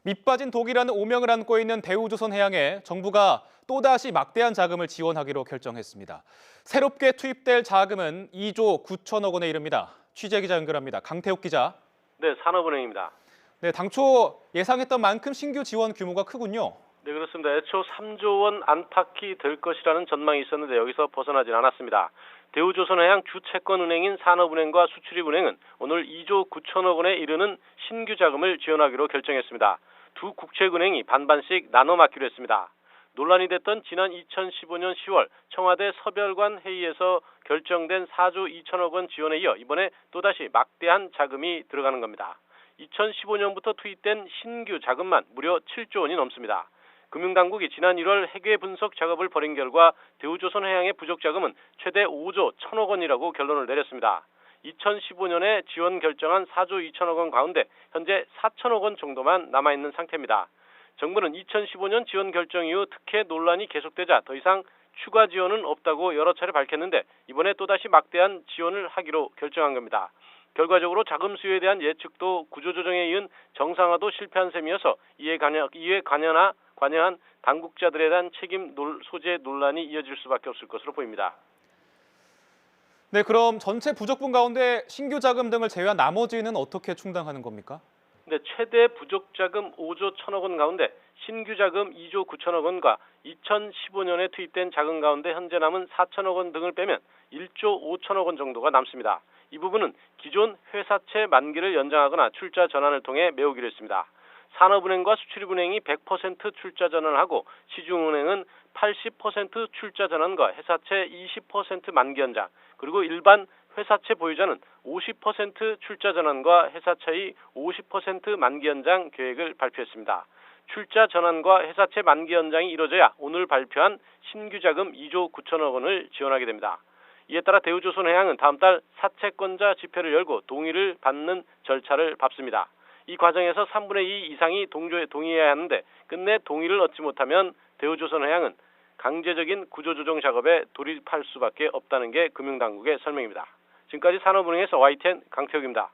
밑빠진 독이라는 오명을 안고 있는 대우조선해양에 정부가 또다시 막대한 자금을 지원하기로 결정했습니다. 새롭게 투입될 자금은 2조 9천억 원에 이릅니다. 취재기자 연결합니다. 강태욱 기자. 네, 산업은행입니다. 네, 당초 예상했던 만큼 신규 지원 규모가 크군요. 네, 그렇습니다. 애초 3조 원 안팎이 될 것이라는 전망이 있었는데 여기서 벗어나진 않았습니다. 대우조선해양 주채권은행인 산업은행과 수출입은행은 오늘 2조 9천억 원에 이르는 신규 자금을 지원하기로 결정했습니다. 두 국책은행이 반반씩 나눠 맡기로 했습니다. 논란이 됐던 지난 2015년 10월 청와대 서별관 회의에서 결정된 4조 2천억 원 지원에 이어 이번에 또다시 막대한 자금이 들어가는 겁니다. 2015년부터 투입된 신규 자금만 무려 7조 원이 넘습니다. 금융당국이 지난 1월 회계 분석 작업을 벌인 결과 대우조선해양의 부족 자금은 최대 5조 1천억 원이라고 결론을 내렸습니다. 2015년에 지원 결정한 4조 2천억 원 가운데 현재 4천억 원 정도만 남아있는 상태입니다. 정부는 2015년 지원 결정 이후 특혜 논란이 계속되자 더 이상 추가 지원은 없다고 여러 차례 밝혔는데 이번에 또다시 막대한 지원을 하기로 결정한 겁니다. 결과적으로 자금 수요에 대한 예측도 구조조정에 이은 정상화도 실패한 셈이어서 이에 관여한 당국자들에 대한 책임 소재 논란이 이어질 수밖에 없을 것으로 보입니다. 네, 그럼 전체 부족분 가운데 신규 자금 등을 제외한 나머지는 어떻게 충당하는 겁니까? 네, 최대 부족 자금 5조 1천억 원 가운데 신규 자금 2조 9천억 원과 2015년에 투입된 자금 가운데 현재 남은 4천억 원 등을 빼면 1조 5천억 원 정도가 남습니다. 이 부분은 기존 회사채 만기를 연장하거나 출자 전환을 통해 메우기로 했습니다. 산업은행과 수출입은행이 100% 출자 전환을 하고 시중은행은 80% 출자 전환과 회사채 20% 만기 연장, 그리고 일반 회사채 보유자는 50% 출자 전환과 회사채의 50% 만기 연장 계획을 발표했습니다. 출자 전환과 회사채 만기 연장이 이뤄져야 오늘 발표한 신규 자금 2조 9천억 원을 지원하게 됩니다. 이에 따라 대우조선해양은 다음 달 사채권자 집회를 열고 동의를 받는 절차를 밟습니다. 이 과정에서 3분의 2 이상이 동의해야 하는데 끝내 동의를 얻지 못하면 대우조선해양은 강제적인 구조조정 작업에 돌입할 수밖에 없다는 게 금융당국의 설명입니다. 지금까지 산업은행에서 YTN 강태욱입니다.